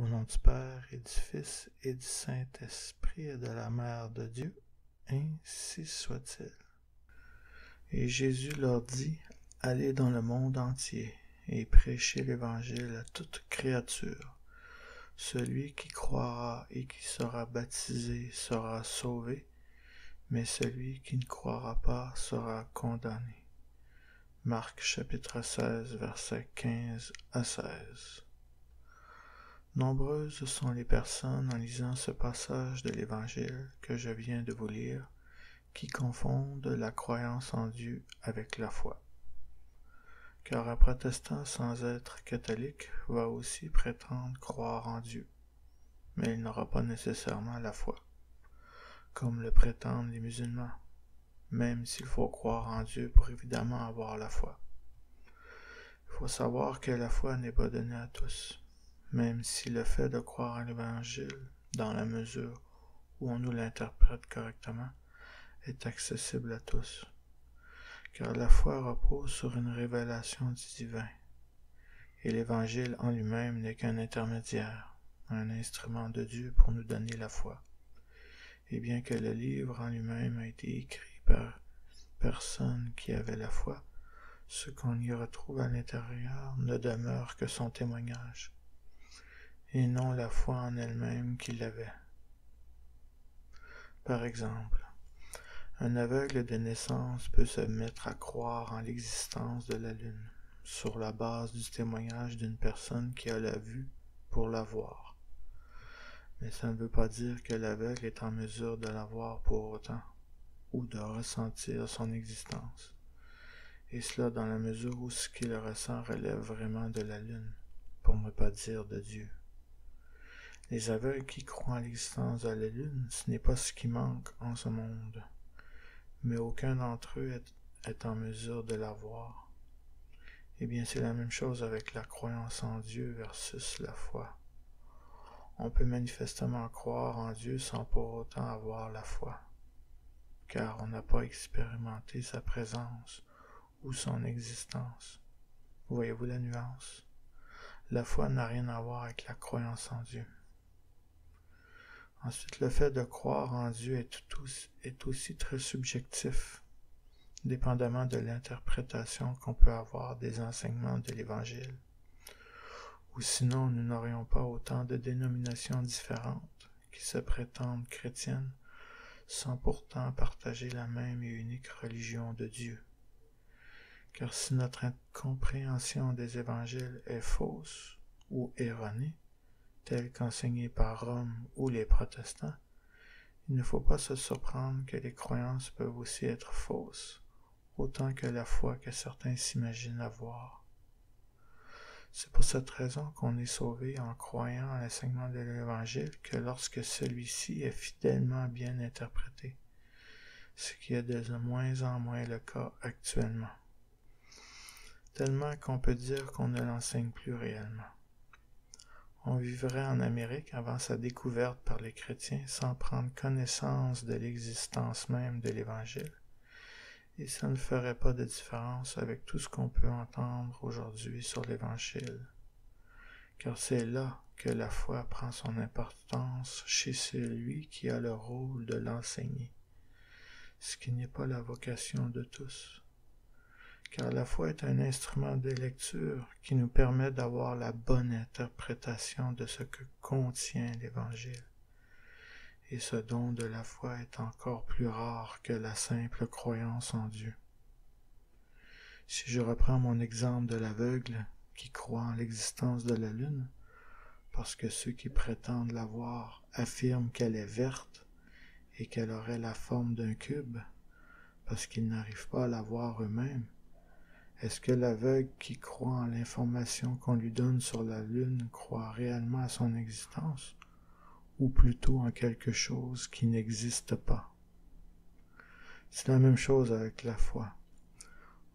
Au nom du Père et du Fils et du Saint-Esprit et de la Mère de Dieu, ainsi soit-il. Et Jésus leur dit, allez dans le monde entier et prêchez l'Évangile à toute créature. Celui qui croira et qui sera baptisé sera sauvé, mais celui qui ne croira pas sera condamné. Marc chapitre 16, versets 15 à 16. Nombreuses sont les personnes en lisant ce passage de l'Évangile que je viens de vous lire qui confondent la croyance en Dieu avec la foi. Car un protestant sans être catholique va aussi prétendre croire en Dieu, mais il n'aura pas nécessairement la foi, comme le prétendent les musulmans, même s'il faut croire en Dieu pour évidemment avoir la foi. Il faut savoir que la foi n'est pas donnée à tous. Même si le fait de croire à l'Évangile, dans la mesure où on nous l'interprète correctement, est accessible à tous. Car la foi repose sur une révélation du divin, et l'Évangile en lui-même n'est qu'un intermédiaire, un instrument de Dieu pour nous donner la foi. Et bien que le livre en lui-même a été écrit par personne qui avait la foi, ce qu'on y retrouve à l'intérieur ne demeure que son témoignage, et non la foi en elle-même qu'il avait. Par exemple, un aveugle de naissance peut se mettre à croire en l'existence de la Lune, sur la base du témoignage d'une personne qui a la vue pour la voir. Mais ça ne veut pas dire que l'aveugle est en mesure de la voir pour autant, ou de ressentir son existence. Et cela dans la mesure où ce qu'il ressent relève vraiment de la Lune, pour ne pas dire de Dieu. Les aveugles qui croient en l'existence de la Lune, ce n'est pas ce qui manque en ce monde, mais aucun d'entre eux est en mesure de la voir. Eh bien, c'est la même chose avec la croyance en Dieu versus la foi. On peut manifestement croire en Dieu sans pour autant avoir la foi, car on n'a pas expérimenté sa présence ou son existence. Voyez-vous la nuance? La foi n'a rien à voir avec la croyance en Dieu. Ensuite, le fait de croire en Dieu est aussi très subjectif, dépendamment de l'interprétation qu'on peut avoir des enseignements de l'Évangile. Ou sinon, nous n'aurions pas autant de dénominations différentes qui se prétendent chrétiennes sans pourtant partager la même et unique religion de Dieu. Car si notre compréhension des Évangiles est fausse ou erronée, telle qu'enseignée par Rome ou les protestants, il ne faut pas se surprendre que les croyances peuvent aussi être fausses, autant que la foi que certains s'imaginent avoir. C'est pour cette raison qu'on est sauvé en croyant à l'enseignement de l'Évangile que lorsque celui-ci est fidèlement bien interprété, ce qui est de moins en moins le cas actuellement. Tellement qu'on peut dire qu'on ne l'enseigne plus réellement. On vivrait en Amérique avant sa découverte par les chrétiens sans prendre connaissance de l'existence même de l'Évangile. Et ça ne ferait pas de différence avec tout ce qu'on peut entendre aujourd'hui sur l'Évangile. Car c'est là que la foi prend son importance chez celui qui a le rôle de l'enseigner, ce qui n'est pas la vocation de tous. Car la foi est un instrument de lecture qui nous permet d'avoir la bonne interprétation de ce que contient l'Évangile. Et ce don de la foi est encore plus rare que la simple croyance en Dieu. Si je reprends mon exemple de l'aveugle qui croit en l'existence de la Lune, parce que ceux qui prétendent la voir affirment qu'elle est verte et qu'elle aurait la forme d'un cube, parce qu'ils n'arrivent pas à la voir eux-mêmes, est-ce que l'aveugle qui croit en l'information qu'on lui donne sur la Lune croit réellement à son existence, ou plutôt en quelque chose qui n'existe pas? C'est la même chose avec la foi.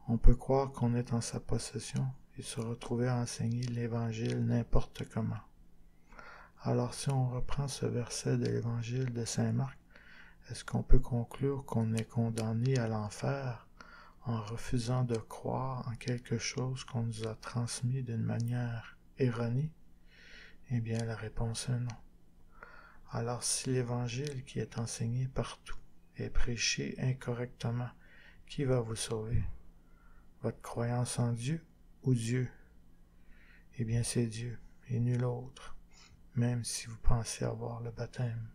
On peut croire qu'on est en sa possession et se retrouver à enseigner l'Évangile n'importe comment. Alors si on reprend ce verset de l'Évangile de Saint Marc, est-ce qu'on peut conclure qu'on est condamné à l'enfer en refusant de croire en quelque chose qu'on nous a transmis d'une manière erronée? Eh bien, la réponse est non. Alors, si l'Évangile qui est enseigné partout est prêché incorrectement, qui va vous sauver? Votre croyance en Dieu ou Dieu? Eh bien, c'est Dieu et nul autre, même si vous pensez avoir le baptême.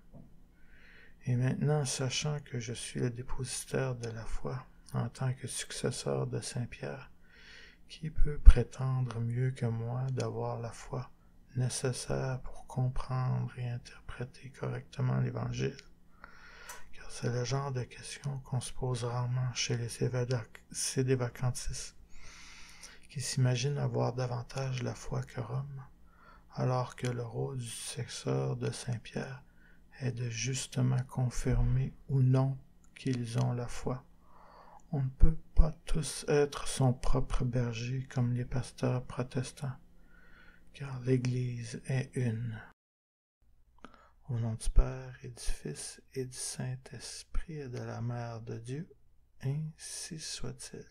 Et maintenant, sachant que je suis le dépositaire de la foi en tant que successeur de Saint Pierre, qui peut prétendre mieux que moi d'avoir la foi nécessaire pour comprendre et interpréter correctement l'Évangile? Car c'est le genre de question qu'on se pose rarement chez les sédévacantistes, qui s'imaginent avoir davantage la foi que Rome, alors que le rôle du successeur de Saint Pierre est de justement confirmer ou non qu'ils ont la foi. On ne peut pas tous être son propre berger comme les pasteurs protestants, car l'Église est une. Au nom du Père et du Fils et du Saint-Esprit et de la Mère de Dieu, ainsi soit-il.